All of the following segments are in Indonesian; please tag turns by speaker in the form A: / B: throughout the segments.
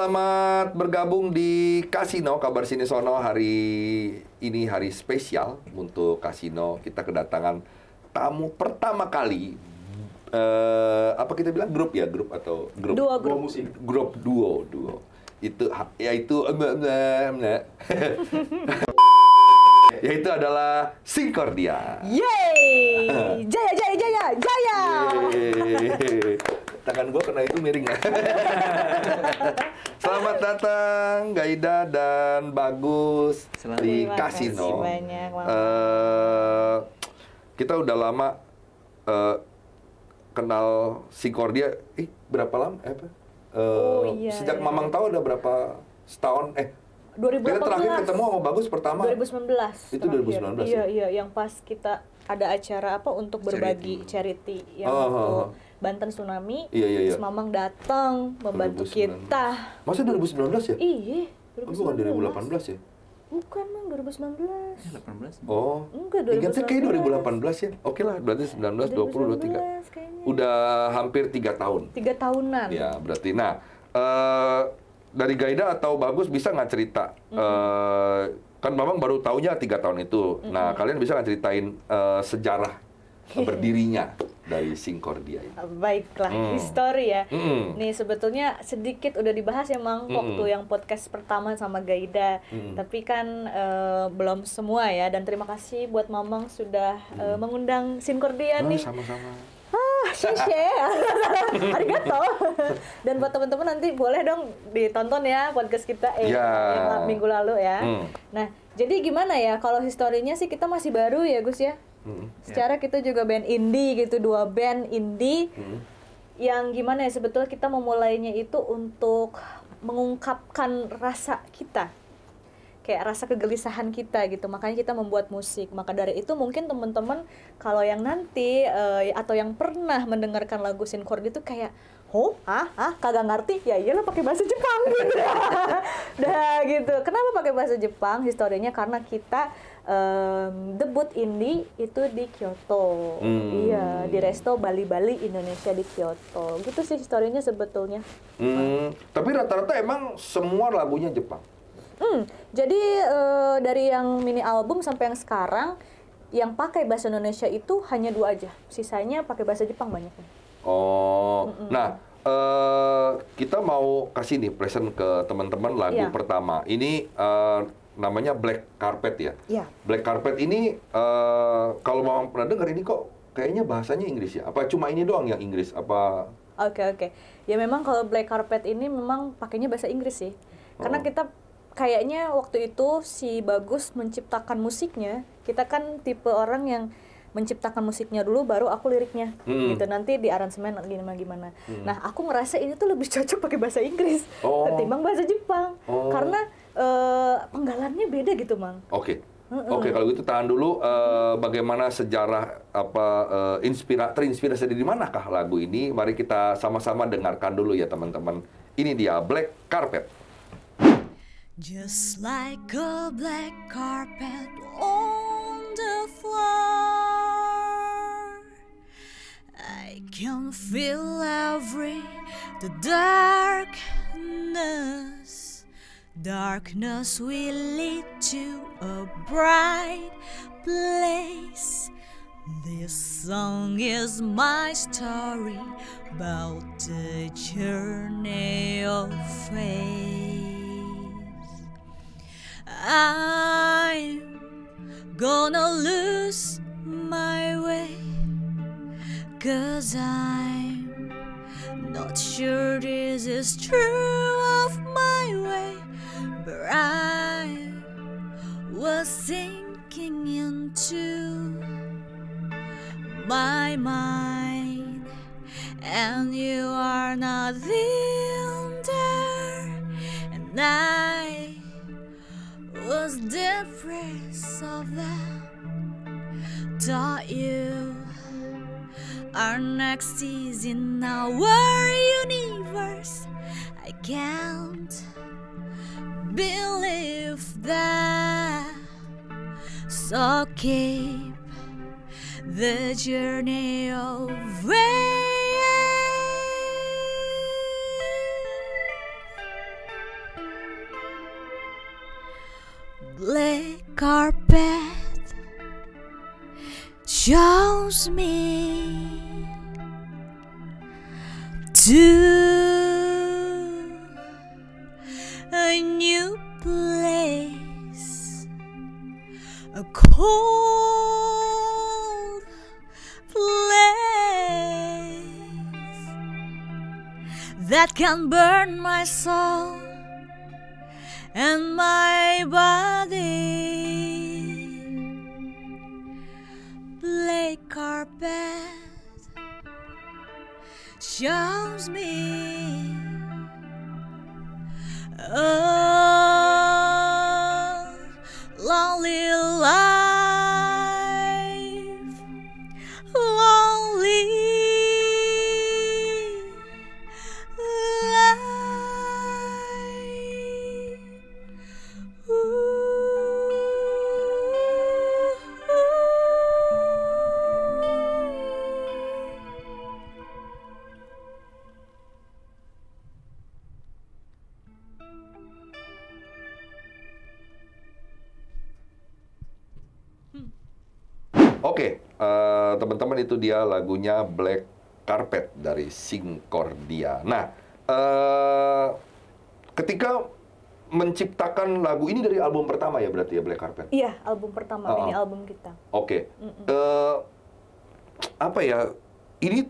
A: selamat bergabung di Kasino Kabar Sini Sono. Hari ini hari spesial untuk Kasino. Kita kedatangan tamu pertama kali. Apa kita bilang grup ya? Grup atau grup?
B: Duo
A: musik. Grup duo. Itu yaitu yaitu adalah Sinkordia.
B: Yeay! Jaya!
A: Yeay. Tangan gue kena itu miring. Selamat datang Gaida dan Bagus di Kasino.
B: Banyak,
A: Kita udah lama kenal Sinkordia. Berapa lama?
B: Iya,
A: sejak
B: iya.
A: Mamang tahu udah berapa setahun?
B: 2018.
A: Kita terakhir ketemu sama Bagus pertama.
B: 2019.
A: Itu 2019 ya?
B: Iya, yang pas kita ada acara apa untuk berbagi charity yang untuk Banten Tsunami.
A: Iya.
B: Terus Mamang datang membantu
A: 2019.
B: kita.
A: Masa 2019 ya?
B: Iya,
A: Bukan 2018 ya?
B: Bukan, Mang, 2019.
C: 18.
A: Oh.
B: Enggak,
A: Ingatnya
B: 2019.
A: kayak 2018 ya? Oke lah, berarti 19, 20, 23.
B: Kayaknya.
A: Udah hampir 3 tahun.
B: 3 tahunan.
A: Ya, berarti. Nah, dari Gaida atau Bagus bisa nggak cerita? Kan Mamang baru taunya 3 tahun itu. Nah, kalian bisa nggak ceritain sejarah berdirinya dari Sinkordia ini?
B: Baiklah, history ya.
A: Mm.
B: Nih sebetulnya sedikit udah dibahas ya, Mang, waktu yang podcast pertama sama Gaida. Tapi kan belum semua ya. Dan terima kasih buat Mamang sudah mengundang Sinkordia nih.
A: Sama-sama.
B: Shishe. Arigato. Dan buat teman-teman nanti boleh dong ditonton ya podcast kita yang minggu lalu ya. Nah, jadi gimana ya kalau historinya sih kita masih baru ya, Gus ya. Secara kita juga band indie gitu, 2 band indie. Yang gimana ya, sebetulnya kita memulainya itu untuk mengungkapkan rasa kita. Kayak rasa kegelisahan kita gitu, makanya kita membuat musik. Maka dari itu mungkin teman-teman kalau yang nanti atau yang pernah mendengarkan lagu Sinkordia itu kayak kagak ngerti, ya iyalah pakai bahasa Jepang gitu. Dah gitu. Kenapa pakai bahasa Jepang? Historinya karena kita debut indie itu di Kyoto. Iya, di Resto Bali Indonesia di Kyoto. Gitu sih historinya sebetulnya.
A: Tapi rata-rata emang semua lagunya Jepang.
B: Jadi dari yang mini album sampai yang sekarang yang pakai bahasa Indonesia itu hanya 2 aja. Sisanya pakai bahasa Jepang banyaknya.
A: Oh. Nah, kita mau kasih nih present ke teman-teman lagu pertama. Ini namanya Black Carpet ya.
B: Iya.
A: Black Carpet ini kalau mau pernah dengar ini kok kayaknya bahasanya Inggris ya. Apa cuma ini doang yang Inggris? Apa?
B: Oke. Ya memang kalau Black Carpet ini memang pakainya bahasa Inggris sih. Karena kita kayaknya waktu itu si Bagus menciptakan musiknya. Kita kan tipe orang yang menciptakan musiknya dulu baru aku liriknya gitu, nanti di aransemen gimana. Nah, aku ngerasa ini tuh lebih cocok pakai bahasa Inggris ketimbang bahasa Jepang karena penggalannya beda gitu, Mang.
A: Oke, kalau gitu tahan dulu. Bagaimana sejarah terinspirasi dari manakah lagu ini? Mari kita sama-sama dengarkan dulu ya teman-teman. Ini dia Black Carpet.
D: Just like a black carpet on the floor, I can feel the darkness. Darkness will lead to a bright place. This song is my story about the journey of faith. I'm gonna lose my way, 'cause I'm not sure this is true of my way, but I was sinking into my mind, and you are not in there, and I was depressed of that. Thought you are next is in our universe. I can't believe that. So keep the journey away. carpet shows me to a new place, a cold place that can burn my soul and my body. Black carpet shows me a lonely life, lonely life.
A: Oke, teman-teman, itu dia lagunya Black Carpet dari Singkordia. Nah, ketika menciptakan lagu ini dari album pertama ya berarti ya, Black Carpet?
B: Iya, album pertama, ini album kita.
A: Oke. Apa ya, ini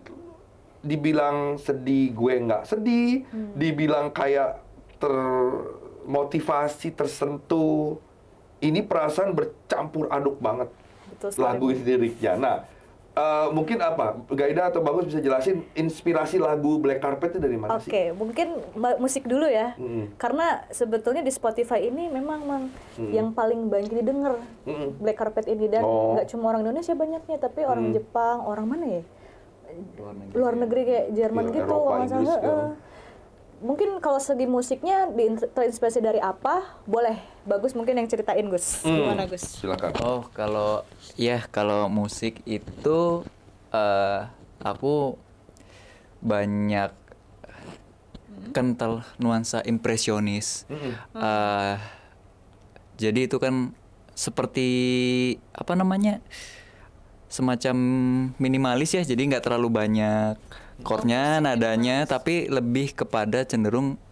A: dibilang sedih, gue nggak sedih, dibilang kayak termotivasi, tersentuh. Ini perasaan bercampur aduk banget. Lagu ini liriknya. Nah, mungkin apa, Gaida atau Bagus bisa jelasin inspirasi lagu Black Carpet itu dari mana sih?
B: Oke, mungkin musik dulu ya. Karena sebetulnya di Spotify ini memang yang paling banyak didengar Black Carpet ini, dan nggak cuma orang Indonesia banyaknya, tapi orang Jepang, orang mana ya? Luar negeri kayak Jerman gitu.
A: Eropa,
B: Mungkin kalau segi musiknya terinspirasi dari apa? Boleh, Bagus mungkin yang ceritain, Gus. Gimana, Gus?
A: Silakan.
C: Oh, kalau musik itu aku banyak kental nuansa impresionis. Jadi itu kan seperti apa namanya, semacam minimalis ya, jadi nggak terlalu banyak chordnya, nadanya, tapi lebih kepada cenderung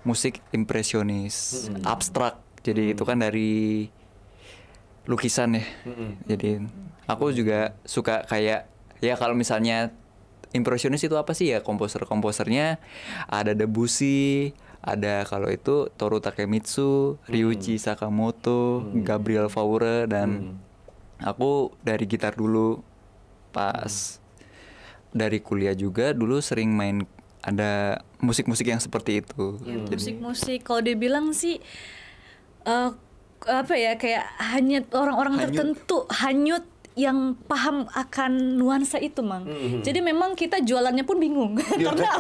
C: musik impresionis, abstrak. Jadi itu kan dari lukisan ya. Jadi aku juga suka kayak, ya kalau misalnya impresionis itu apa sih ya, komposernya ada Debussy, ada kalau itu Toru Takemitsu, Ryuichi Sakamoto, Gabriel Fauré, dan aku dari gitar dulu. Pas dari kuliah juga dulu sering main, ada musik-musik yang seperti itu.
B: Musik-musik kalau dibilang sih apa ya, kayak hanya orang-orang tertentu, hanyut yang paham akan nuansa itu, Mang. Jadi memang kita jualannya pun bingung. Karena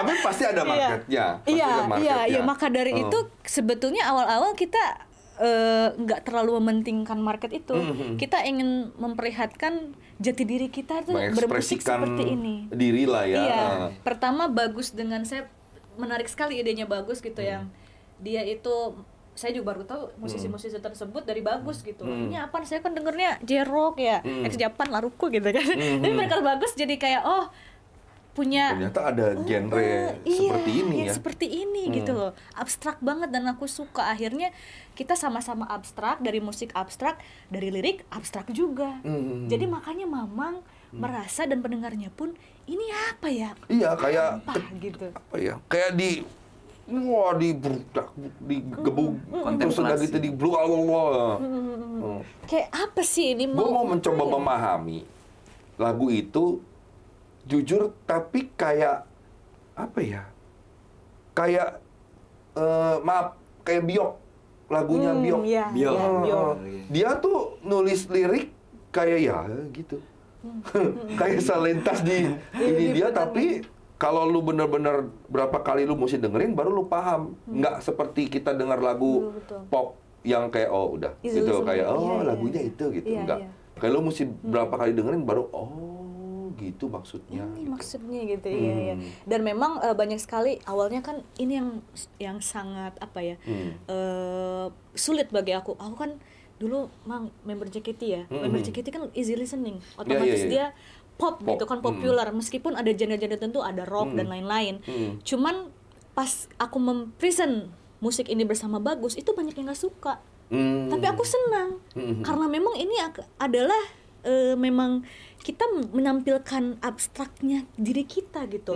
A: tapi pasti ada marketnya.
B: Iya, maka dari itu sebetulnya awal-awal kita nggak terlalu mementingkan market itu. Kita ingin memperlihatkan jati diri kita tuh bermusik seperti ini.
A: Diri lah ya.
B: Iya. Pertama Bagus dengan saya menarik sekali idenya Bagus gitu, yang dia itu, saya juga baru tahu musisi-musisi tersebut dari Bagus gitu. Ini apa? Saya kan dengernya J-Rock ya, ex-Japan Laruku gitu kan. Tapi mereka Bagus jadi kayak punya,
A: ternyata ada genre seperti ini ya.
B: Seperti ini gitu loh. Abstrak banget, dan aku suka. Akhirnya kita sama-sama abstrak, dari musik abstrak, dari lirik abstrak juga. Jadi makanya Mamang merasa, dan pendengarnya pun, ini apa ya?
A: Iya, kayak
B: gitu.
A: Apa ya? Kayak digebuk, terus udah gitu di blue Allah.
B: Kayak apa sih ini?
A: Gue mau mencoba memahami lagu itu, jujur, tapi kayak apa ya? Kayak kayak Biok, lagunya Biok.
B: Biok.
A: Dia tuh nulis lirik kayak ya gitu. Kayak selintas di ini dia, tapi kalau lu bener-bener berapa kali lu mesti dengerin baru lu paham. Nggak seperti kita dengar lagu pop yang kayak udah gitu, kayak lagunya itu gitu. Enggak. Kayak lu mesti berapa kali dengerin baru gitu maksudnya.
B: Ini gitu. Maksudnya gitu, iya. Dan memang banyak sekali awalnya kan ini yang sangat apa ya, sulit bagi aku. Aku kan dulu Mang member JKT ya. Member JKT kan easy listening. Otomatis dia pop gitu kan, populer. Meskipun ada genre-genre tertentu, ada rock dan lain-lain. Cuman pas aku mempresent musik ini bersama Bagus, itu banyak yang gak suka. Tapi aku senang. Karena memang ini adalah memang kita menampilkan abstraknya diri kita gitu.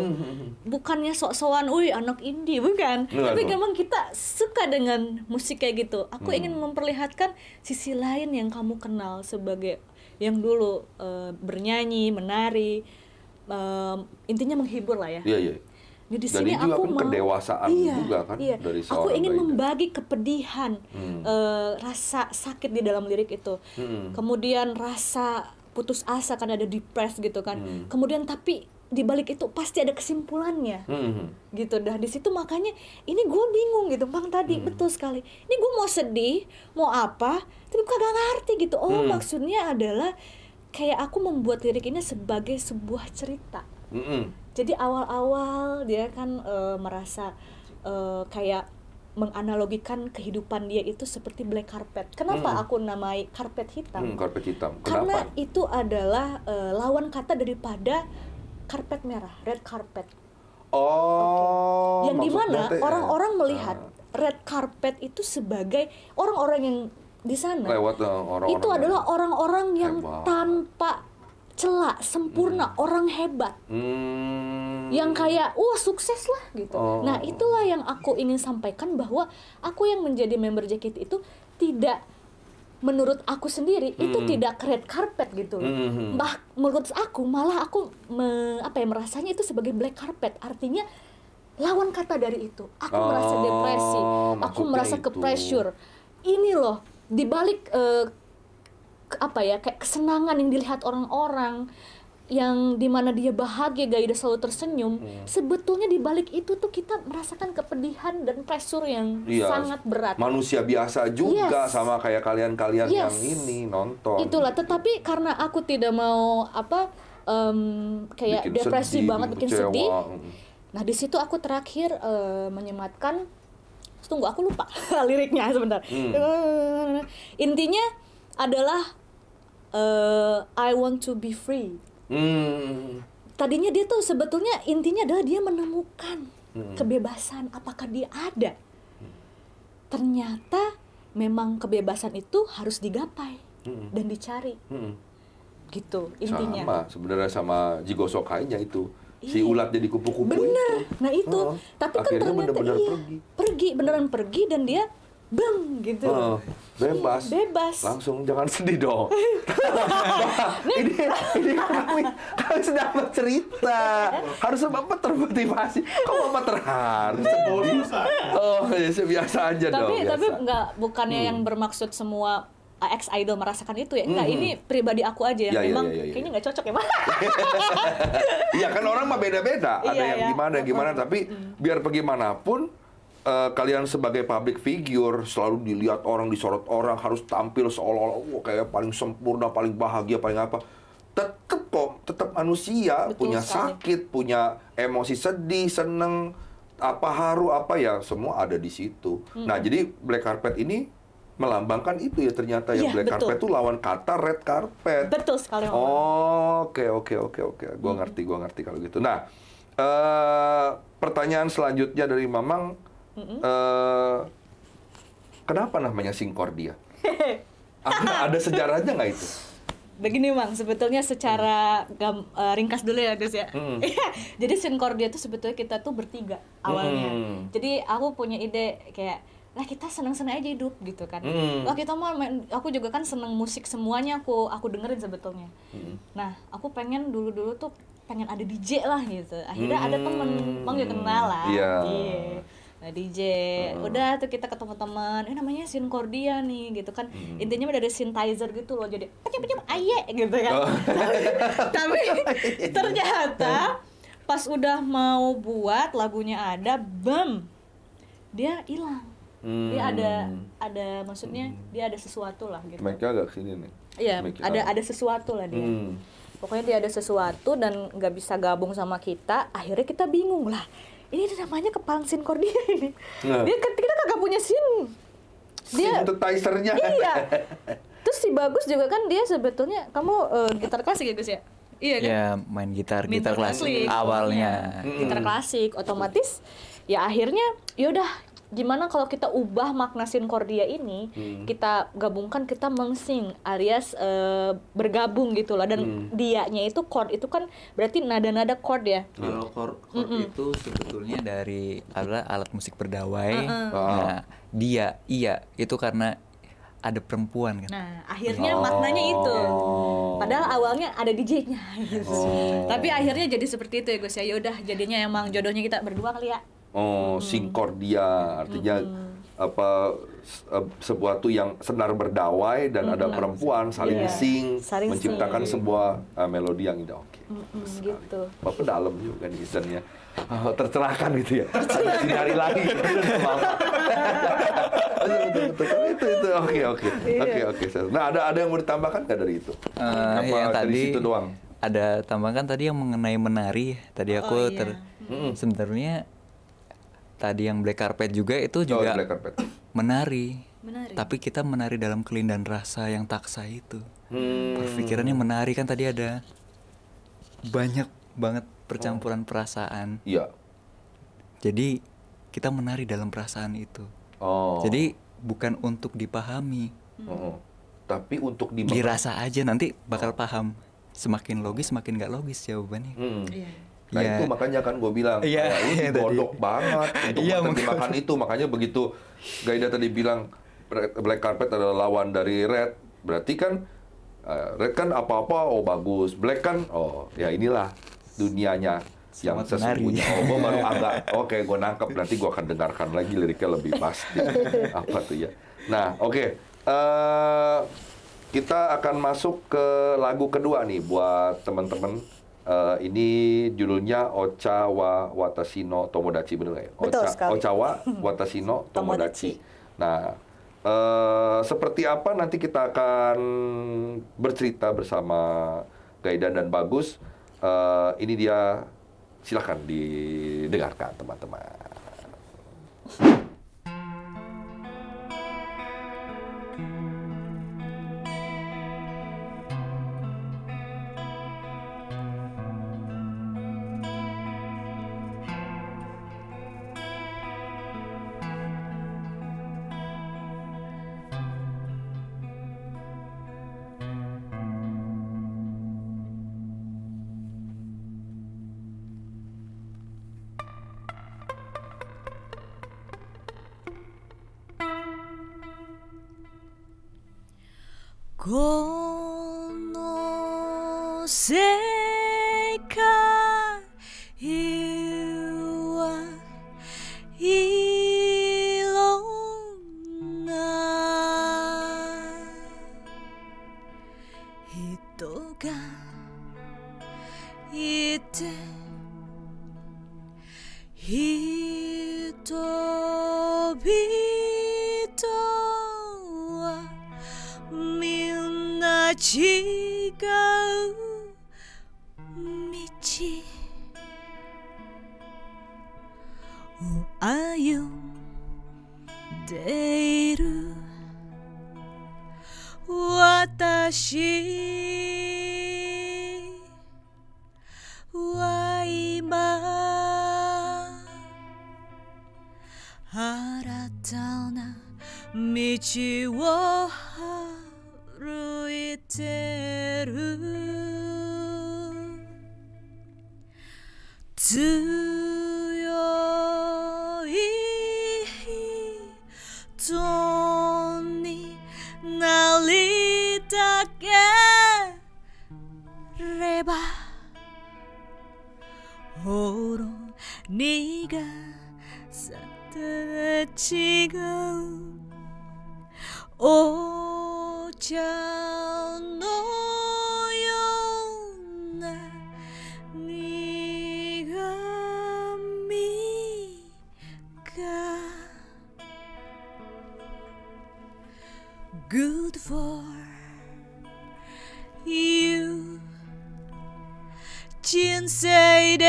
B: Bukannya sok-sokan, anak indie, bukan. Tapi memang kita suka dengan musik kayak gitu. Aku ingin memperlihatkan sisi lain yang kamu kenal sebagai yang dulu bernyanyi, menari, intinya menghibur lah ya.
A: Iya.
B: Di
A: Dan
B: sini
A: itu
B: aku
A: kan kedewasaan juga kan dari seorang
B: aku ingin
A: Baida.
B: membagi kepedihan, rasa sakit di dalam lirik itu. Kemudian rasa putus asa kan, ada depressed gitu kan. Kemudian tapi di balik itu pasti ada kesimpulannya. Gitu dah di situ, makanya ini gue bingung gitu Bang tadi. Betul sekali. Ini gue mau sedih, mau apa, tapi kagak ngerti gitu. Maksudnya adalah kayak aku membuat lirik ini sebagai sebuah cerita. Jadi awal-awal dia kan merasa kayak menganalogikan kehidupan dia itu seperti black carpet. Kenapa aku namai karpet hitam?
A: Karpet hitam.
B: Karena
A: Kenapa?
B: itu adalah lawan kata daripada karpet merah, red carpet. Yang dimana orang-orang melihat red carpet itu sebagai orang-orang yang di sana
A: lewat orang-orang
B: itu adalah orang-orang yang
A: hebat.
B: tanpa celah, sempurna, orang hebat. Yang kayak sukses lah gitu. Nah itulah yang aku ingin sampaikan, bahwa aku yang menjadi member JKT itu tidak, menurut aku sendiri itu tidak red carpet gitu. Menurut aku malah aku merasanya itu sebagai black carpet. Artinya lawan kata dari itu. Aku merasa depresi, aku merasa ke pressure. Ini loh dibalik kayak kesenangan yang dilihat orang-orang, yang dimana dia bahagia, gaya dia selalu tersenyum, sebetulnya di balik itu tuh kita merasakan kepedihan dan pressure yang sangat berat.
A: Manusia biasa juga sama kayak kalian-kalian yang ini nonton.
B: Itulah, tetapi karena aku tidak mau kayak
A: Bikin
B: depresi
A: sedih,
B: banget, bikin
A: kecewa.
B: sedih. Nah di situ aku terakhir menyematkan, tunggu aku lupa liriknya sebentar. Intinya adalah I want to be free. Tadinya dia tuh sebetulnya intinya adalah dia menemukan kebebasan, apakah dia ada. Ternyata memang kebebasan itu harus digapai dan dicari. Gitu intinya.
A: Sama sebenarnya sama Jigo Sokainya itu. Si ulat jadi kupu-kupu itu.
B: Nah itu. Tapi kan
A: akhirnya
B: ternyata
A: benar-benar
B: beneran pergi dan dia gitu.
A: Bebas. Langsung jangan sedih dong. ini kami sedang bercerita. Harus Bapak termotivasi. Kok Bapak terharu? Biasa aja dong.
B: Tapi bukannya yang bermaksud semua ex idol merasakan itu ya. Enggak, ini pribadi aku aja yang memang kayaknya nggak cocok ya, Pak.
A: Iya kan orang mah beda-beda. Ada yang gimana, tapi biar bagaimanapun kalian sebagai public figure selalu dilihat orang, disorot orang, harus tampil seolah-olah kayak paling sempurna, paling bahagia, paling apa. Tetap manusia. Betul punya sekali. Sakit, punya emosi sedih, seneng, haru, semua ada di situ. Nah, jadi black carpet ini melambangkan itu ya ternyata yang black carpet itu lawan kata red carpet.
B: Betul sekali.
A: Oke. Gua ngerti kalau gitu. Nah, pertanyaan selanjutnya dari Mamang, kenapa namanya Singkordia? Ada sejarahnya nggak itu?
B: Begini Bang, sebetulnya secara ringkas dulu ya Gus ya. Jadi Singkordia itu sebetulnya kita tuh bertiga awalnya. Jadi aku punya ide kayak, kita senang-senang aja hidup gitu kan. Kita mau aku juga kan seneng musik, semuanya aku dengerin sebetulnya. Nah, aku pengen dulu tuh pengen ada DJ lah gitu. Akhirnya ada temen, Bang juga kenal lah. Nah DJ, udah tuh kita ketemu teman, namanya Singkordia nih gitu kan. Intinya dari synthesizer gitu loh, jadi pecah-pecah aye gitu kan. Tapi ternyata pas udah mau buat lagunya ada, dia hilang. Dia ada maksudnya dia ada sesuatu lah gitu.
A: Mic-nya agak sini nih.
B: Iya, ada sesuatu lah dia. Pokoknya dia ada sesuatu dan nggak bisa gabung sama kita. Akhirnya kita bingung lah. Ini namanya kepalang Singkordia ini. Dia kita kagak punya
A: Synthesizer-nya.
B: Iya. Terus si Bagus juga kan dia sebetulnya kamu gitar klasik ya Gus ya? Iya kan?
C: Ya main gitar
B: Main
C: klasik awalnya.
B: Gitar klasik otomatis ya akhirnya yaudah gimana kalau kita ubah makna sinkordia ini kita gabungkan kita mengsing alias bergabung gitu lah dan dianya itu chord itu kan berarti nada-nada chord ya.
C: Kalau chord itu sebetulnya dari alat musik berdawai. Nah, iya itu karena ada perempuan kan.
B: Nah, akhirnya maknanya itu. Padahal awalnya ada DJ-nya gitu. Tapi akhirnya jadi seperti itu ya Gus ya. Yaudah jadinya emang jodohnya kita berdua kali ya.
A: Sinkordia artinya sesuatu yang senar berdawai dan ada perempuan saling sing menciptakan sebuah melodi yang indah. Oke.
B: Gitu.
A: Bapak dalam juga nih desainnya. Tercerahkan gitu ya. Sinari lagi. Betul. Oke. Nah, ada yang mau ditambahkan nggak dari itu?
C: Yang tadi
A: situ doang?
C: Ada tambahkan tadi yang mengenai menari. Tadi aku sebenarnya tadi yang Black Carpet juga itu juga menari. Tapi kita menari dalam kelindahan rasa yang taksa itu. Perpikirannya menari kan tadi ada banyak banget percampuran perasaan.
A: Iya.
C: Jadi kita menari dalam perasaan itu. Jadi bukan untuk dipahami.
A: Tapi untuk
C: dirasa aja nanti bakal paham. Semakin logis semakin nggak logis jawabannya.
A: Nah itu makanya kan gue bilang ini godok banget untuk makan itu. Makanya begitu Gaida tadi bilang Black Carpet adalah lawan dari Red, berarti kan Red kan apa-apa bagus, Black kan ya inilah dunianya yang sesungguhnya. Gue baru agak gue nangkep, nanti gue akan dengarkan lagi liriknya lebih pasti apa tuh ya. Nah kita akan masuk ke lagu kedua nih buat teman-teman. Ini judulnya Ocha wa Watashi no Tomodachi, bener nggak ya? Ocha wa Watashi no Tomodachi. Nah, seperti apa nanti kita akan bercerita bersama Gaida dan Bagus. Ini dia, silahkan didengarkan teman-teman.
D: Kono sekai wa iron na hito ga ite hitobito wa minna chigau michiを歩んでいる私は今新たな道を歩いてる強い人になりたければほろ苦さと違うお茶のような苦みが Good for you 人生で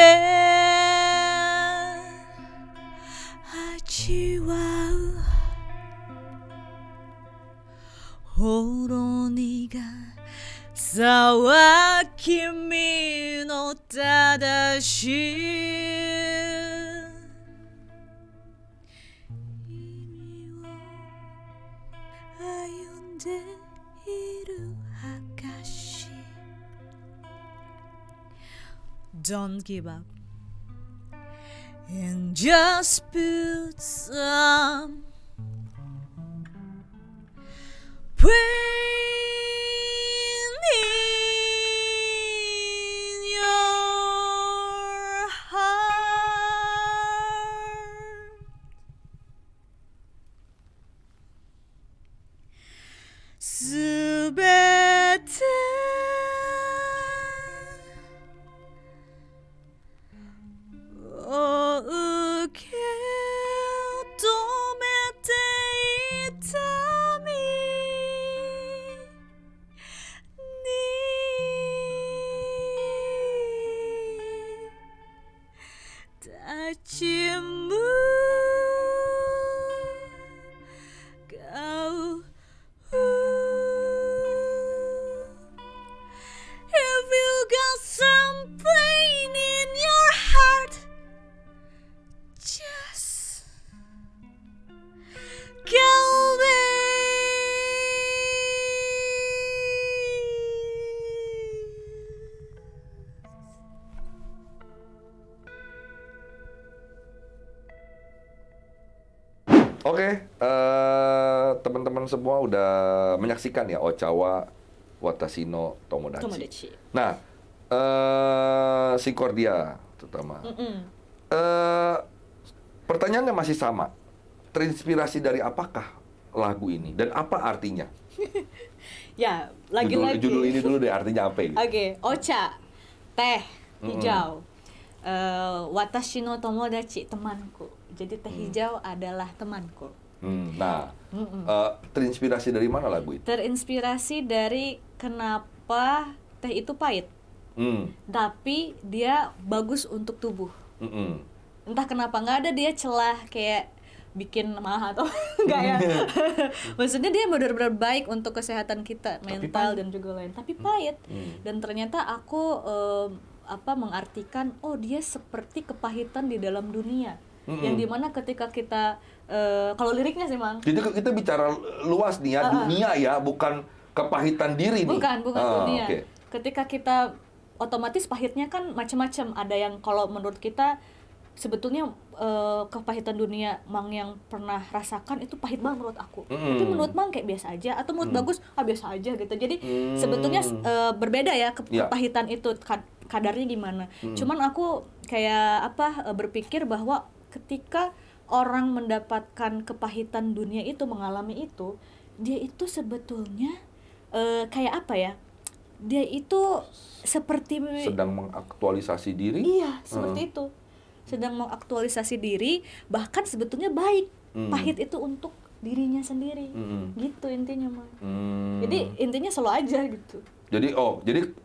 D: 味わうさは君の正しい意味を歩んでいる証 Don't give up and just put some pain in your heart. Subeteを受け止めていた身に立ち向かう If you got some pain in your heart, just kill me.
A: Oke, teman-teman semua udah menyaksikan ya Ochawa Watashi no Tomodachi.
B: Tomodachi.
A: Nah, Sincordia terutama. Pertanyaannya masih sama. Terinspirasi dari apakah lagu ini dan apa artinya?
B: Ya, lagi-lagi.
A: Judul ini dulu deh, artinya apa ini?
B: Oke, Ocha, teh hijau. Watashi no tomodachi, temanku. Jadi teh hijau adalah temanku.
A: Nah, terinspirasi dari mana lagu itu?
B: Terinspirasi dari kenapa teh itu pahit, tapi dia bagus untuk tubuh. Entah kenapa, nggak ada dia celah kayak bikin mahal atau enggak ya. Maksudnya dia benar-benar baik untuk kesehatan kita, mental dan juga lain. Tapi pahit. Dan ternyata aku mengartikan, oh dia seperti kepahitan di dalam dunia. Yang dimana ketika kita kalau liriknya sih Mang. Jadi
A: kita bicara luas nih ya, dunia ya, bukan kepahitan diri nih.
B: Bukan dunia.
A: Okay.
B: Ketika kita otomatis pahitnya kan macam-macam. Ada yang kalau menurut kita sebetulnya kepahitan dunia Mang yang pernah rasakan itu pahit banget menurut aku. Tapi menurut Mang kayak biasa aja, atau menurut bagus biasa aja gitu. Jadi sebetulnya berbeda ya kepahitan itu kadarnya gimana. Cuman aku kayak berpikir bahwa ketika orang mendapatkan kepahitan dunia itu, mengalami itu, dia itu sebetulnya kayak apa ya? Dia itu seperti
A: sedang mengaktualisasi diri.
B: Iya, seperti itu. Sedang mengaktualisasi diri, bahkan sebetulnya baik. Pahit itu untuk dirinya sendiri. Gitu intinya, Mang. Jadi intinya slow aja gitu.
A: Jadi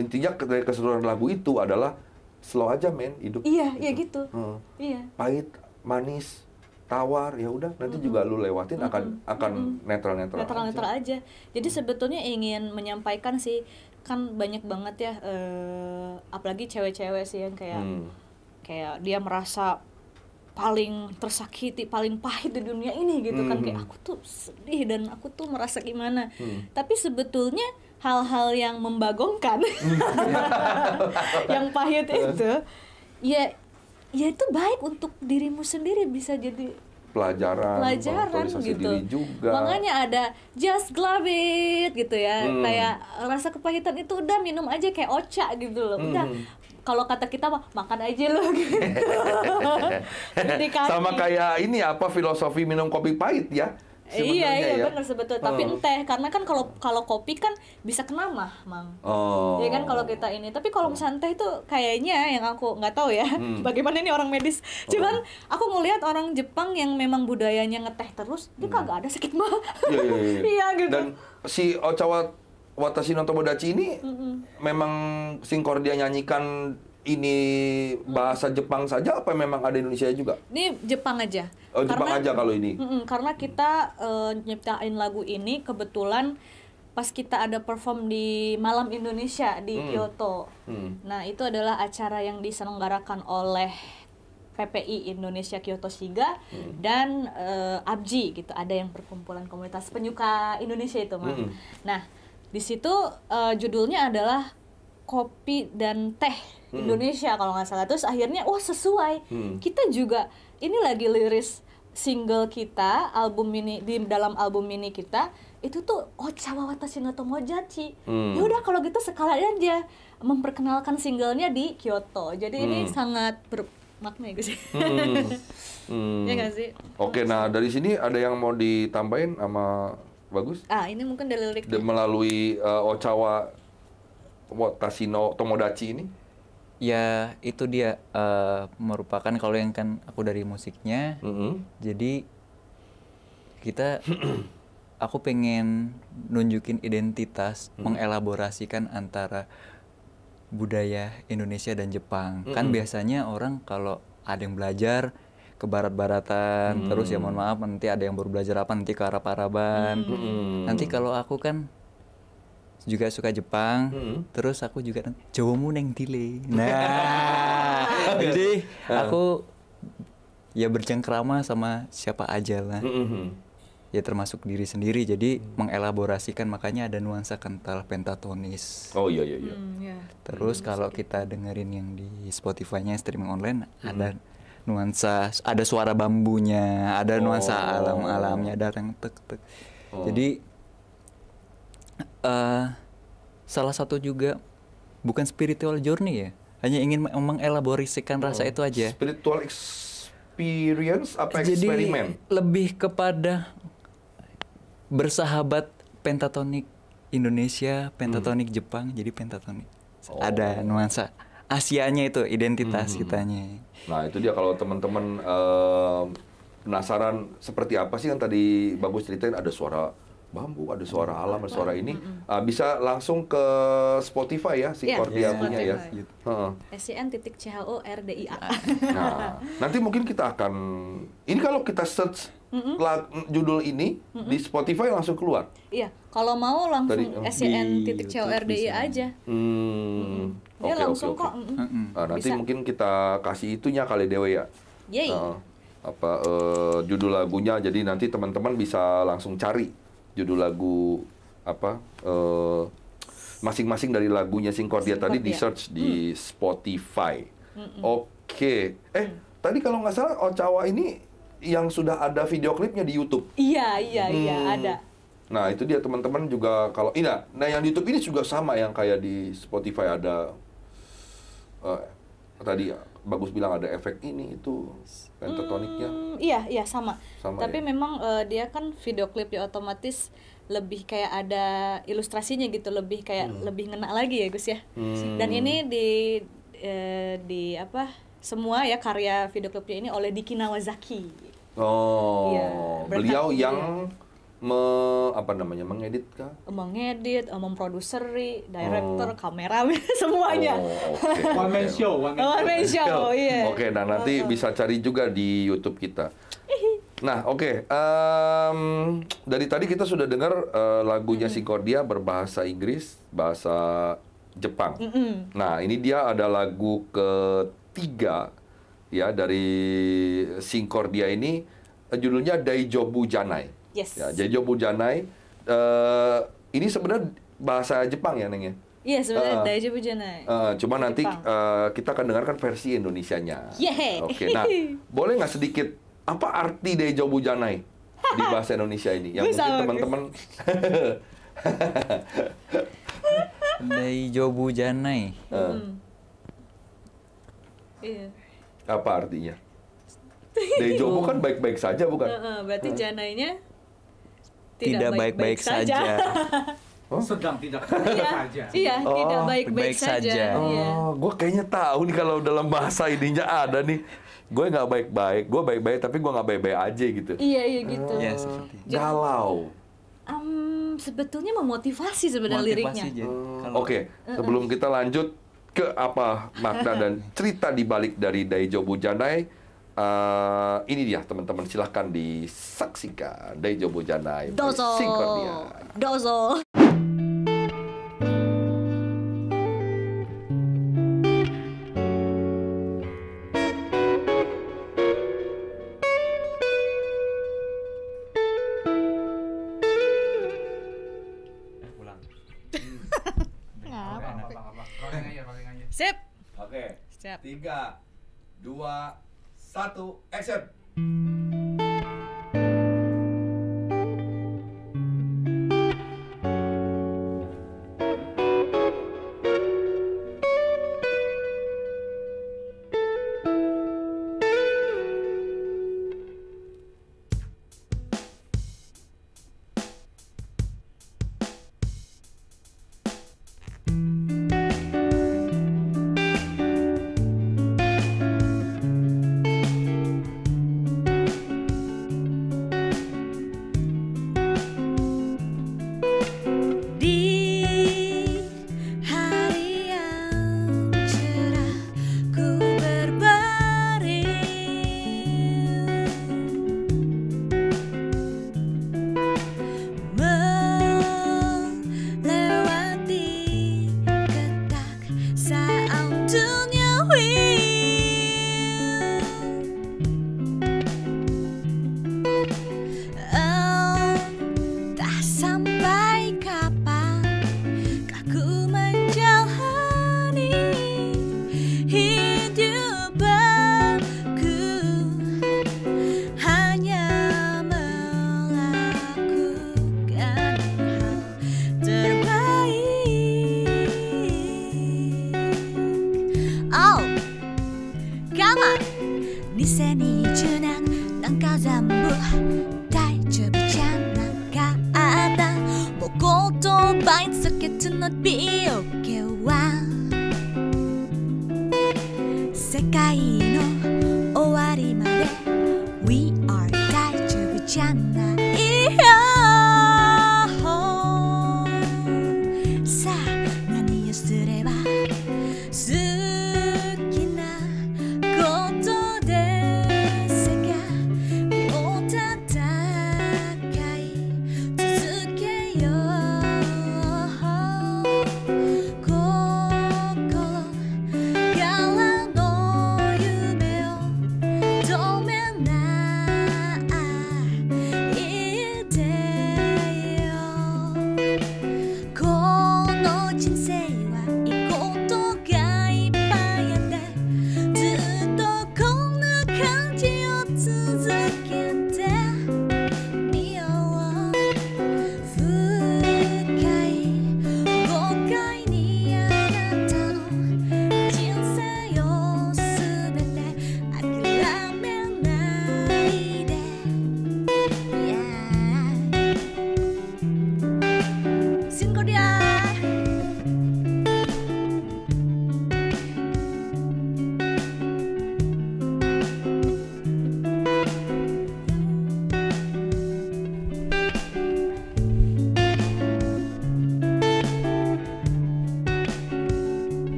A: intinya dari keseluruhan lagu itu adalah slow aja men hidup.
B: Iya, iya gitu. Iya.
A: Pahit, manis, tawar, ya udah nanti juga lu lewatin akan netral
B: aja. Jadi sebetulnya ingin menyampaikan sih, kan banyak banget ya apalagi cewek-cewek sih yang kayak dia merasa paling tersakiti, paling pahit di dunia ini gitu kan, kayak aku tuh sedih dan aku tuh merasa gimana. Tapi sebetulnya hal-hal yang membagongkan yang pahit itu ya itu baik untuk dirimu sendiri, bisa jadi pelajaran gitu.
A: Diri juga.
B: Makanya ada just glove it gitu ya. Kayak rasa kepahitan itu udah minum aja kayak ocha gitu loh. Udah kalau kata kita makan aja loh gitu.
A: Sama kayak ini filosofi minum kopi pahit ya.
B: Iya benar sebetulnya. Tapi teh karena kan kalau kopi kan bisa kena Mang. Ya kan kalau kita ini. Tapi kalau misalnya teh itu kayaknya yang aku nggak tahu ya. Bagaimana ini orang medis. Cuman aku ngelihat orang Jepang yang memang budayanya ngeteh terus, dia kagak ada sakit mah. Iya gitu.
A: Dan si Ochawa Watashi no Tomodachi ini memang Sincordia nyanyikan ini bahasa Jepang saja apa memang ada Indonesia juga?
B: Ini Jepang aja.
A: Oh, Jepang aja kalau ini.
B: Karena kita nyiptain lagu ini kebetulan pas kita ada perform di Malam Indonesia di Kyoto. Nah, itu adalah acara yang diselenggarakan oleh PPI Indonesia Kyoto Shiga dan ABJI gitu. Ada yang perkumpulan komunitas penyuka Indonesia itu, Mas. Nah, di situ judulnya adalah kopi dan teh Indonesia kalau nggak salah. Terus akhirnya sesuai. Kita juga ini lagi liris single kita, album mini, di dalam album mini kita itu tuh Ochawa Watashi no Tomodachi. Ya udah kalau gitu sekalian aja memperkenalkan singlenya di Kyoto. Jadi ini sangat bermakna ya sih. Ya nggak sih?
A: Oke, nah dari sini ada yang mau ditambahin sama Bagus?
B: Ini mungkin dari liriknya.
A: Melalui Ochawa Watashi no Tomodachi ini?
C: Ya itu dia merupakan, kalau yang kan aku dari musiknya, jadi aku pengen nunjukin identitas, mengelaborasikan antara budaya Indonesia dan Jepang. Kan biasanya orang kalau ada yang belajar ke barat-baratan, terus ya mohon maaf nanti ada yang baru belajar apa nanti ke Arab-Araban. Nanti kalau aku kan juga suka Jepang, terus aku juga Jawamu neng tile. Nah, jadi aku ya bercengkrama sama siapa aja lah. Ya termasuk diri sendiri, jadi mengelaborasikan, makanya ada nuansa kental pentatonis.
A: Oh iya.
C: Terus kalau kita dengerin yang di Spotify-nya streaming online, ada nuansa, ada suara bambunya, ada nuansa alam-alamnya, ada yang tek-tek. Jadi salah satu juga bukan spiritual journey ya, hanya ingin mengelaborasikan rasa itu aja.
A: Spiritual experience apa
C: Jadi
A: eksperimen?
C: lebih kepada bersahabat pentatonik Indonesia, pentatonik Jepang, jadi pentatonik. Ada nuansa Asianya itu identitas kitanya.
A: Nah itu dia, kalau teman-teman penasaran seperti apa sih yang tadi Bagus ceritain, ada suara bambu, ada suara alam, ada suara ini, bisa langsung ke Spotify ya, Sinkordia punya ya.
B: SCN.CHORDIA.
A: Nah, nanti mungkin kita akan, ini kalau kita search judul ini di Spotify langsung keluar.
B: Iya, kalau mau langsung SCN.CHORDIA aja. Dia langsung kok.
A: Nanti mungkin kita kasih itunya kali Dewe ya. Judul lagunya, jadi nanti teman-teman bisa langsung cari judul lagu masing-masing dari lagunya Sinkordia tadi, di search di Spotify. Oke. Tadi kalau nggak salah Ochawa ini yang sudah ada video klipnya di YouTube.
B: Iya, ada.
A: Nah, itu dia teman-teman juga kalau nah yang di YouTube ini juga sama yang kayak di Spotify, ada tadi Bagus bilang ada efek ini itu pentatoniknya.
B: Iya sama. Tapi
A: ya?
B: memang dia kan video klip ya, otomatis lebih kayak ada ilustrasinya gitu, lebih kayak lebih ngena lagi ya Gus ya. Dan ini di semua ya karya video klipnya ini oleh Diki Nawazaki.
A: Ya, beliau yang mengedit kah?
B: Mengedit, memproduseri, director, kameramen, semuanya.
E: One man show,
B: iya.
A: Oke, nah nanti bisa cari juga di YouTube kita. Nah, dari tadi kita sudah dengar lagunya Sinkordia berbahasa Inggris, bahasa Jepang. Nah, ini dia ada lagu ketiga ya dari Sinkordia ini, judulnya Daijobu Janai.
B: Yes.
A: Ya, Daijobu Janai ini sebenarnya bahasa Jepang ya, Neng ya?
B: Iya, sebenarnya Daijobu Janai.
A: Cuma nanti kita akan dengarkan versi Indonesianya. Oke, nah boleh nggak sedikit apa arti Daijobu Janai di bahasa Indonesia ini? Yang mungkin teman-teman
C: Daijobu Janai.
B: Iya.
A: Apa artinya? Daijobu kan baik-baik saja, bukan?
B: Berarti Janainya
C: tidak baik-baik saja.
E: Sedang tidak saja.
B: Iya, tidak baik-baik saja.
A: Gue kayaknya tahu nih kalau dalam bahasa ininya ada nih. Gue nggak baik-baik, gue baik-baik tapi gue nggak baik-baik aja gitu.
B: Iya gitu.
C: Ya, seperti itu.
A: Galau.
B: Sebetulnya memotivasi sebenarnya liriknya.
A: Oke, sebelum kita lanjut ke apa makna dan cerita di balik dari Daijobu Janai, ini dia teman-teman, silahkan disaksikan Daijo Bujanai
B: Dozo.
A: Sinkordia.
B: Dozo.
D: Sip.
A: Oke.
D: Siap.
A: 3, 2, 1, action.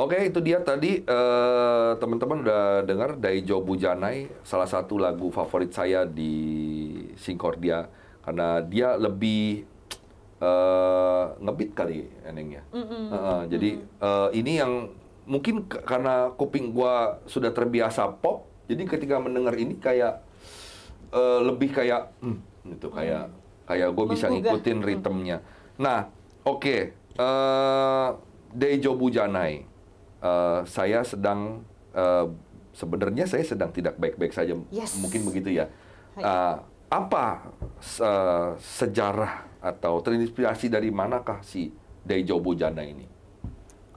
A: Oke, itu dia tadi teman-teman udah dengar Daijo Bujanai, salah satu lagu favorit saya di Sinkordia karena dia lebih ngebeat kali Eneng ya. Jadi ini yang mungkin karena kuping gua sudah terbiasa pop, jadi ketika mendengar ini kayak lebih kayak itu kayak gue bisa ngikutin ritmenya. Nah, oke, Daijo Bujanai. Saya sedang sebenarnya saya sedang tidak baik-baik saja, mungkin begitu ya. Apa sejarah atau terinspirasi dari manakah si Daijo Bujanai ini?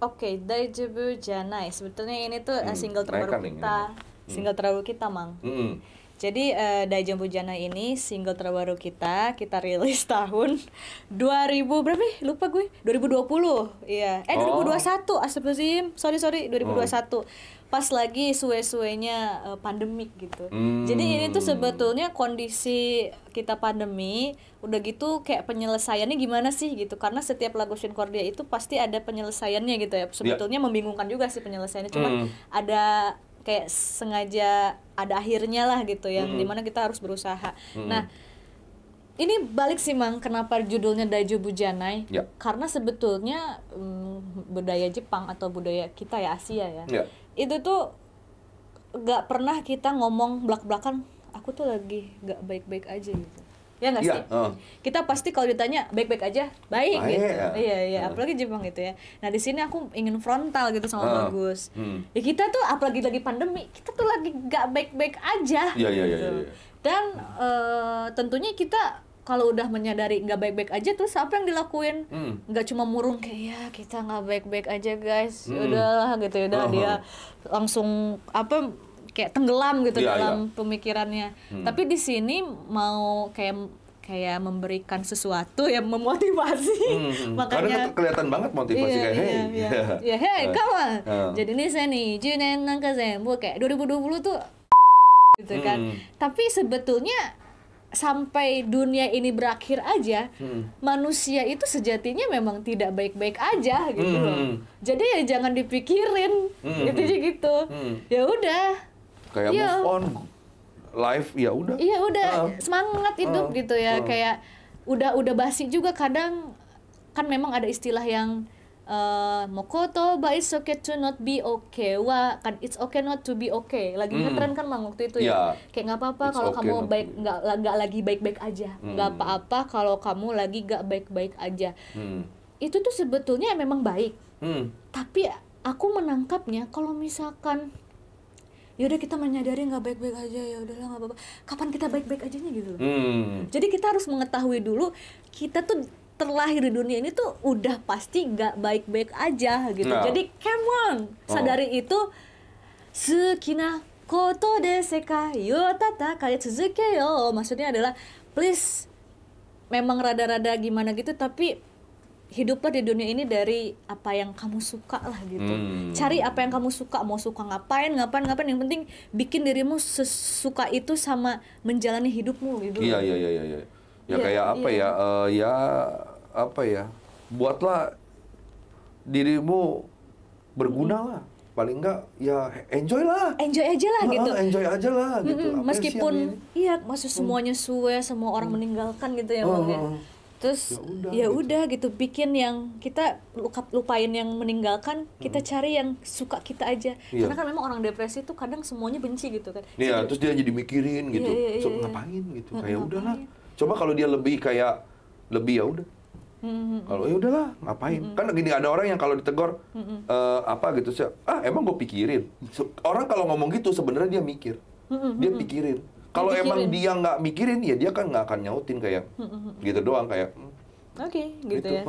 B: Oke, Daijo Bujanai sebetulnya ini tuh single terbaru kita, single terbaru kita, Mang. Jadi Daijoubu Janai ini single terbaru kita rilis tahun 2000 berapa nih? Lupa gue. 2020. Iya. 2021. Astagfirullahaladzim. Sorry 2021. Pas lagi suwe-suwenya pandemik gitu. Jadi ini tuh sebetulnya kondisi kita pandemi, udah gitu kayak penyelesaiannya gimana sih gitu. Karena setiap lagu Shinkordia itu pasti ada penyelesaiannya gitu ya. Sebetulnya membingungkan juga sih penyelesaiannya, cuman ada kayak sengaja ada akhirnya lah gitu ya, dimana kita harus berusaha. Nah, ini balik sih Mang, kenapa judulnya Daijoubu Janai? Karena sebetulnya budaya Jepang atau budaya kita ya Asia ya, itu tuh gak pernah kita ngomong belak-belakan aku tuh lagi gak baik-baik aja gitu. Ya nggak sih? Kita pasti kalau ditanya baik-baik aja, baik gitu. Iya. Apalagi Jepang gitu ya. Nah di sini aku ingin frontal gitu sama Bagus. Ya kita tuh apalagi lagi pandemi, kita tuh lagi gak baik-baik aja. Gitu. Dan tentunya kita kalau udah menyadari nggak baik-baik aja, terus apa yang dilakuin? Nggak cuma murung kayak ya kita nggak baik-baik aja guys, udahlah gitu, udah dia langsung apa kayak tenggelam gitu dalam pemikirannya. Tapi di sini mau kayak memberikan sesuatu yang memotivasi.
A: Karena
B: Makanya
A: kelihatan banget motivasi kayak
B: hey come on. Jadi ini saya nih Junen Nangka Zenbu kayak 2020 tuh gitu kan. Tapi sebetulnya sampai dunia ini berakhir aja, manusia itu sejatinya memang tidak baik-baik aja gitu loh. Jadi ya jangan dipikirin, gitu. Ya udah.
A: Kayak move on, life ya udah.
B: Iya udah, semangat hidup gitu ya. Kayak udah basi juga kadang kan memang ada istilah yang Mokoto ba it's okay to not be okay, wa kan it's okay not to be okay. Lagi ngetren kan Mang waktu itu ya. Kayak nggak apa-apa kalau kamu nggak lagi baik-baik aja. Nggak apa-apa kalau kamu lagi nggak baik-baik aja. Itu tuh sebetulnya memang baik. Tapi aku menangkapnya kalau misalkan yaudah kita menyadari nggak baik-baik aja, ya udahlah nggak apa-apa. Kapan kita baik-baik ajanya gitu loh. Jadi kita harus mengetahui dulu kita tuh terlahir di dunia ini tuh udah pasti gak baik-baik aja gitu. Jadi come on, sadari itu. Sukina koto de sekai yo tatakai tsuzuke yo. Maksudnya adalah please, memang rada-rada gimana gitu, tapi hiduplah di dunia ini dari apa yang kamu suka lah gitu. Cari apa yang kamu suka, mau suka ngapain. Yang penting bikin dirimu sesuka itu sama menjalani hidupmu gitu.
A: Iya. Buatlah dirimu berguna lah. Paling enggak ya enjoy aja lah gitu.
B: Meskipun maksud semuanya semua orang meninggalkan gitu ya Bang ya. Terus ya udah gitu, bikin yang kita lupain yang meninggalkan, kita cari yang suka kita aja. Karena kan memang orang depresi tuh kadang semuanya benci gitu kan.
A: Iya, terus dia jadi mikirin gitu. Ngapain gitu. Kayak udahlah. Coba kalau dia lebih ya udah. Kalau ya udahlah, ngapain? Kan gini, ada orang yang kalau ditegor gitu, emang gue pikirin. Orang kalau ngomong gitu sebenarnya dia mikir. Dia pikirin. Kalau emang dia nggak mikirin, ya dia kan nggak akan nyautin kayak gitu doang, kayak
B: gitu ya.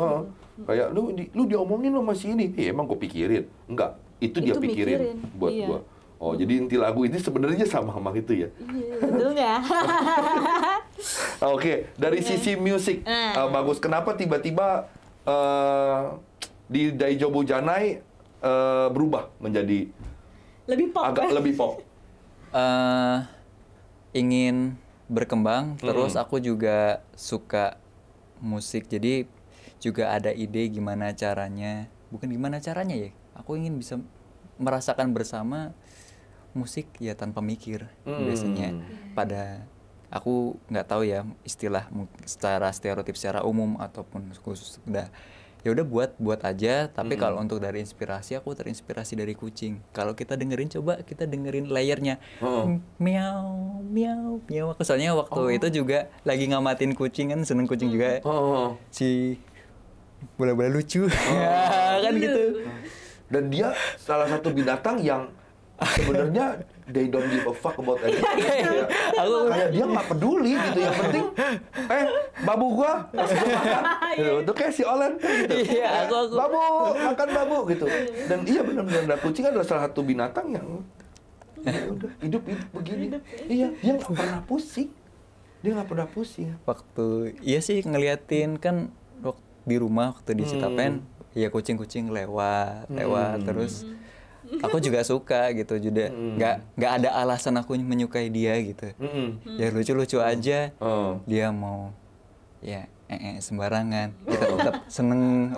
A: Kayak lu diomongin lo masih ini, emang gue pikirin. Enggak, itu dia pikirin buat gua. Oh, jadi inti lagu ini sebenarnya sama itu ya.
B: Iya, betulnya.
A: Oke, dari sisi musik Bagus, kenapa tiba-tiba di Daijoubu Janai berubah menjadi
B: lebih pop?
A: Agak lebih pop.
C: Ingin berkembang, terus aku juga suka musik, jadi juga ada ide gimana caranya, ya, aku ingin bisa merasakan bersama musik ya tanpa mikir biasanya. Aku nggak tahu ya istilah secara stereotip secara umum ataupun khusus, ya udah buat aja. Tapi kalau untuk dari inspirasi, aku terinspirasi dari kucing. Kalau kita dengerin layernya, miau miau miau. Soalnya waktu itu juga lagi ngamatin kucing, kan seneng kucing juga. Si bola-bola lucu, kan gitu.
A: Dan dia salah satu binatang yang sebenarnya they don't give a fuck about anything. Kayak dia nggak peduli gitu. Yang penting, babu gua kasih gua makan. Gitu. Itu kayak si Olen gitu.
C: Iya, aku.
A: Babu, makan babu gitu. Dan iya benar-benar kucing adalah salah satu binatang yang Ya udah, hidup begini. Iya, dia nggak pernah pusing.
C: Waktu iya sih ngeliatin kan di rumah waktu di Citapen, ya kucing-kucing lewat terus aku juga suka gitu, juga nggak ada alasan aku menyukai dia gitu. Ya lucu-lucu aja. Dia mau ya sembarangan, kita tetap seneng.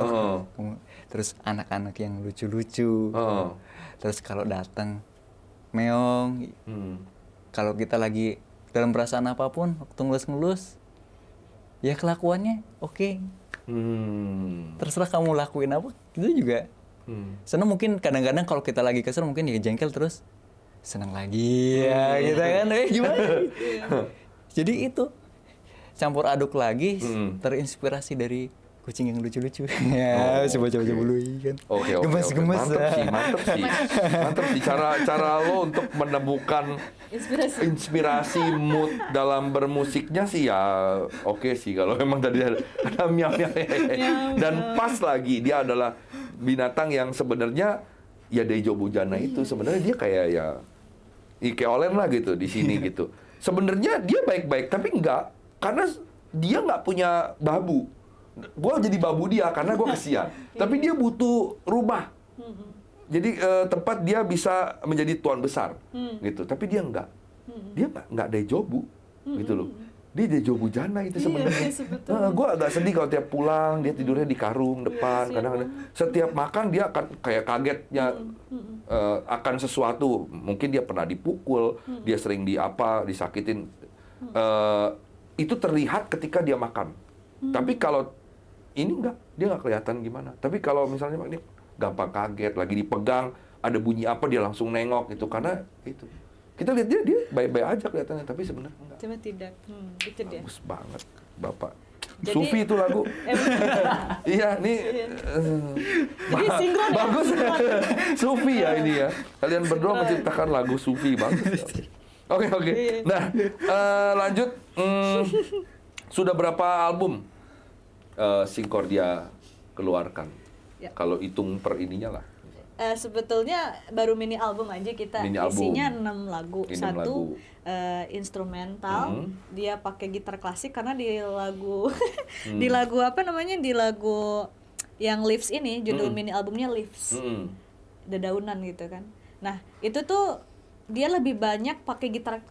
C: Terus anak-anak yang lucu-lucu. Terus kalau datang meong. Kalau kita lagi dalam perasaan apapun, waktu ngelus-ngelus, ya kelakuannya oke. Terserah kamu lakuin apa, itu juga seneng. Mungkin kadang-kadang kalau kita lagi kesel mungkin ya jengkel terus seneng lagi ya gitu kan. Gimana? Jadi itu campur aduk lagi, terinspirasi dari kucing yang lucu-lucu. Ya, coba-coba dulu kan.
A: Oke.
C: Gemes-gemes.
A: Mantap sih cara lo untuk menemukan inspirasi mood dalam bermusiknya sih ya oke sih, kalau memang tadi ada miau. Dan pas lagi dia adalah binatang yang sebenarnya ya Daijo Bujana itu sebenarnya dia kayak ya Ike Olen lah gitu di sini gitu. Sebenarnya dia baik-baik tapi enggak, karena dia nggak punya babu. Gue jadi babu dia karena gue kesian. Tapi dia butuh rumah. Jadi tempat dia bisa menjadi tuan besar gitu. Tapi dia enggak. Dia enggak Daijobu gitu loh. Dia Daijo Bujana itu sebenarnya. Gue agak sedih kalau tiap pulang dia tidurnya di karung depan. Kadang-kadang setiap makan dia akan kayak kagetnya akan sesuatu. Mungkin dia pernah dipukul, dia sering disakitin. Itu terlihat ketika dia makan. Tapi kalau ini enggak, dia nggak kelihatan gimana. Tapi kalau misalnya ini gampang kaget, lagi dipegang, ada bunyi apa dia langsung nengok gitu, karena itu. Kita lihat dia baik-baik aja kelihatannya, tapi sebenarnya enggak.
B: Cuma tidak. Itu dia.
A: Bagus banget, Bapak.
B: Jadi,
A: Sufi itu lagu. Iya, nih.
B: Jadi sinkron
A: bagus.
B: Ya?
A: Sufi ya ini ya. Kalian berdua menciptakan lagu Sufi, bagus. Oke. Nah, lanjut. Sudah berapa album Singkordia keluarkan?
B: Ya.
A: Kalau hitung per ininya lah.
B: Sebetulnya baru mini album aja kita. Isinya 6 lagu.
A: 6
B: Satu
A: lagu.
B: Instrumental. Dia pakai gitar klasik karena di lagu di lagu apa namanya? Di lagu yang Leaves ini, judul mini albumnya Leaves. Dedaunan gitu kan. Nah, itu tuh dia lebih banyak pakai gitar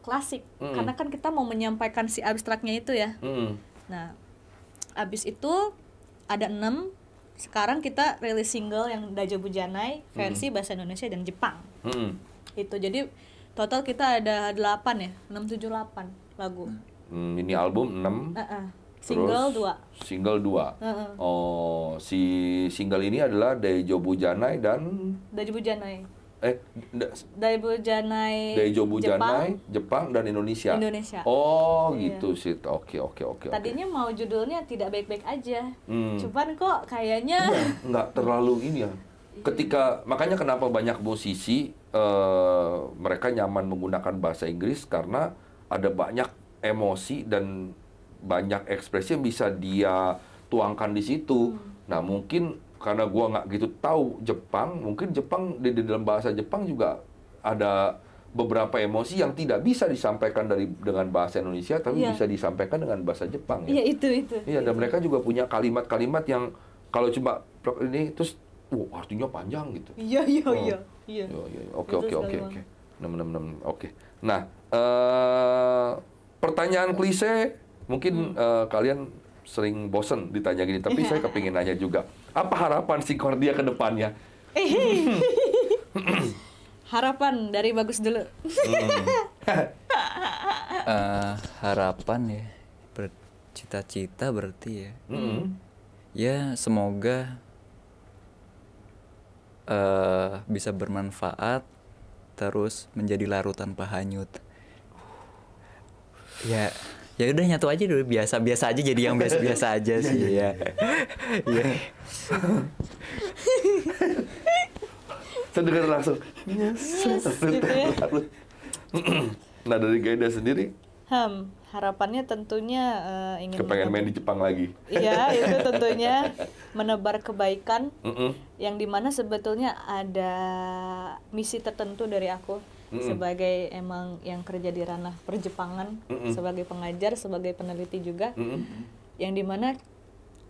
B: klasik karena kan kita mau menyampaikan si abstraknya itu ya. Nah, abis itu ada 6. Sekarang kita rilis single yang Daijo Bujanai versi bahasa Indonesia dan Jepang. Itu jadi total kita ada 8 ya, 6, 7, 8 lagu.
A: Ini album 6.
B: Single 2.
A: Single 2. Oh, si single ini adalah Daijo Bujanai dan
B: Daijo Bujanai.
A: Daijo Bujanai, Jepang dan Indonesia. Oh, gitu sih. Oke.
B: Tadinya mau judulnya Tidak Baik-Baik Aja. Cuman kok kayaknya
A: nggak terlalu ini ya. Makanya kenapa banyak musisi mereka nyaman menggunakan bahasa Inggris karena ada banyak emosi dan banyak ekspresi yang bisa dia tuangkan di situ. Nah, mungkin karena gua nggak gitu tahu Jepang, mungkin Jepang di dalam bahasa Jepang juga ada beberapa emosi yang tidak bisa disampaikan dengan bahasa Indonesia, tapi bisa disampaikan dengan bahasa Jepang.
B: Iya, itu.
A: Iya, dan mereka juga punya kalimat-kalimat yang kalau cuma ini terus, artinya panjang gitu.
B: Iya.
A: Oke. Oke. Nah, pertanyaan klise mungkin kalian sering bosen ditanya gini, tapi saya kepingin nanya juga. Apa harapan Singkordia ke depannya?
B: Harapan dari Bagus dulu.
C: Harapan ya, bercita-cita berarti ya. Ya semoga bisa bermanfaat, terus menjadi larutan hanyut. Ya udah nyatu aja dulu, biasa aja, jadi yang biasa aja sih ya.
A: Saya dengar langsung.
B: Gitu ya.
A: Nah, dari Gaida sendiri?
B: Harapannya tentunya ingin
A: kepengen main di Jepang lagi.
B: Iya, itu tentunya menebar kebaikan yang dimana sebetulnya ada misi tertentu dari aku. sebagai emang yang kerja di ranah perjepangan, sebagai pengajar, sebagai peneliti juga, yang dimana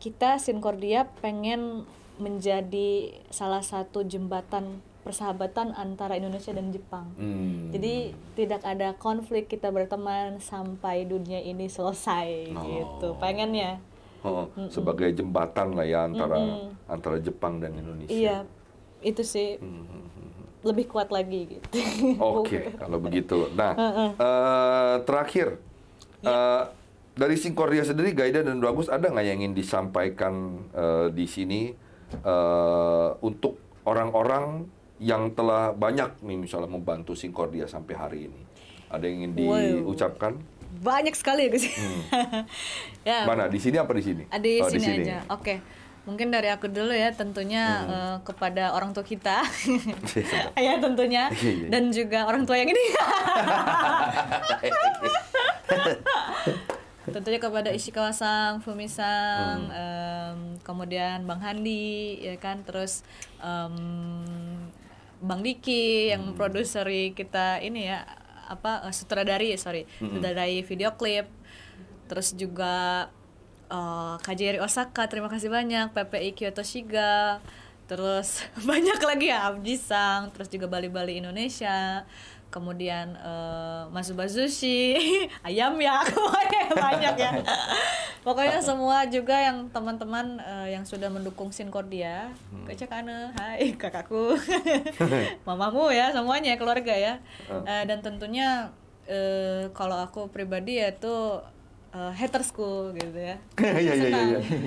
B: kita Sinkordia pengen menjadi salah satu jembatan persahabatan antara Indonesia dan Jepang. Jadi tidak ada konflik, kita berteman sampai dunia ini selesai gitu. Pengennya.
A: Sebagai jembatan lah ya antara Jepang dan Indonesia.
B: Iya, itu sih lebih kuat lagi gitu.
A: Oke, kalau begitu. Nah, terakhir dari Sinkordia sendiri, Gaida dan Bagus, ada nggak yang ingin disampaikan di sini untuk orang-orang yang telah banyak nih misalnya membantu Sinkordia sampai hari ini? Ada yang ingin diucapkan?
B: Banyak sekali ya Gus. Ya.
A: Mana? Di sini apa di sini?
B: Di sini aja. Oke. Mungkin dari aku dulu ya, tentunya kepada orang tua kita, ya tentunya, dan juga orang tua yang ini, tentunya kepada Ishikawa-san, Fumi-san, kemudian Bang Handi, ya kan, terus Bang Diki yang memproduseri kita ini ya, sutradari video klip, terus juga KJRI Osaka, terima kasih banyak, PPI Kyoto Shiga, terus banyak lagi ya, Abji-san, terus juga Bali-Bali Indonesia, kemudian Masuba Sushi, ayam ya, banyak ya. Pokoknya semua juga yang teman-teman yang sudah mendukung Sinkordia, Kecak Ane, hai kakakku, mamamu ya, semuanya keluarga ya. Dan tentunya kalau aku pribadi yaitu hatersku gitu ya.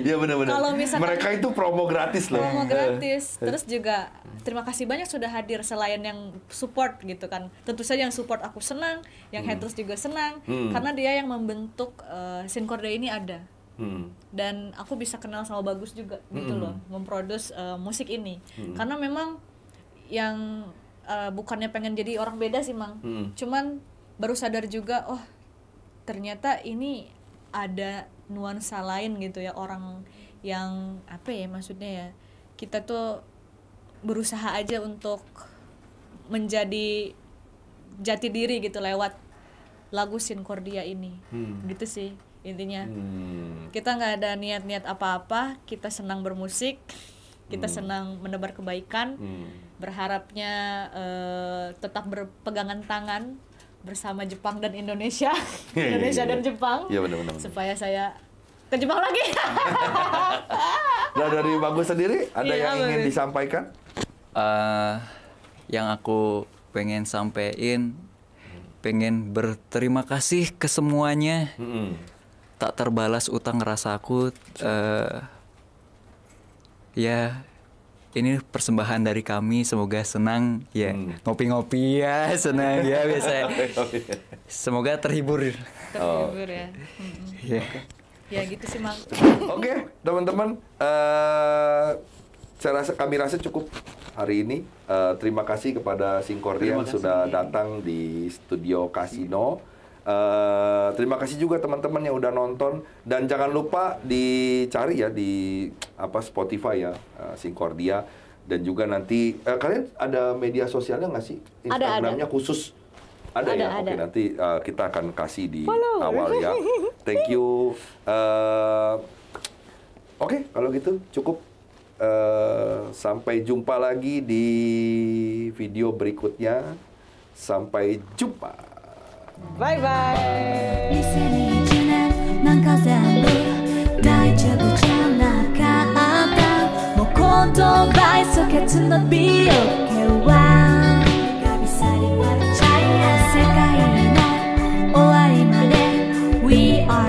A: Iya benar-benar.
B: Kalau misalkan
A: mereka itu promo gratis loh.
B: Promo gratis. Terus juga terima kasih banyak sudah hadir, selain yang support gitu kan. Tentu saja yang support aku senang, yang haters juga senang, karena dia yang membentuk Sinkordia ini ada. Dan aku bisa kenal sama Bagus juga gitu loh, memproduce musik ini. Karena memang yang bukannya pengen jadi orang beda sih Mang. Cuman baru sadar juga, oh ternyata ini ada nuansa lain gitu ya, orang yang apa ya maksudnya ya, kita tuh berusaha aja untuk menjadi jati diri gitu lewat lagu Sinkordia ini. Gitu sih intinya. Kita nggak ada niat-niat apa-apa, kita senang bermusik, kita senang menebar kebaikan, berharapnya tetap berpegangan tangan bersama Jepang dan Indonesia, Indonesia dan Jepang,
A: benar.
B: supaya saya ke Jepang lagi.
A: Nah dari Bagus sendiri ada yang ingin disampaikan?
C: Yang aku pengen sampein, pengen berterima kasih ke semuanya. Tak terbalas utang rasaku. Ya. Ini persembahan dari kami, semoga senang ya, ngopi-ngopi ya, senang ya biasa. Semoga terhibur.
B: Ya. Ya gitu sih Mang.
A: Oke, teman-teman, kami rasa cukup hari ini. Terima kasih kepada Sinkordia yang sudah datang di studio Kasino. Terima kasih juga teman-teman yang udah nonton, dan jangan lupa dicari ya di Spotify ya, Sinkordia, dan juga nanti kalian ada media sosialnya nggak sih? Instagramnya khusus ada ya? Oke, nanti kita akan kasih di awal ya. Thank you. Oke, kalau gitu cukup. Sampai jumpa lagi di video berikutnya. Sampai jumpa.
B: Bye bye.
D: 2020年なんか全部大丈夫じゃなかったもう今度倍速決の美容系は旅去りまるチャイナ世界の終わりまで We are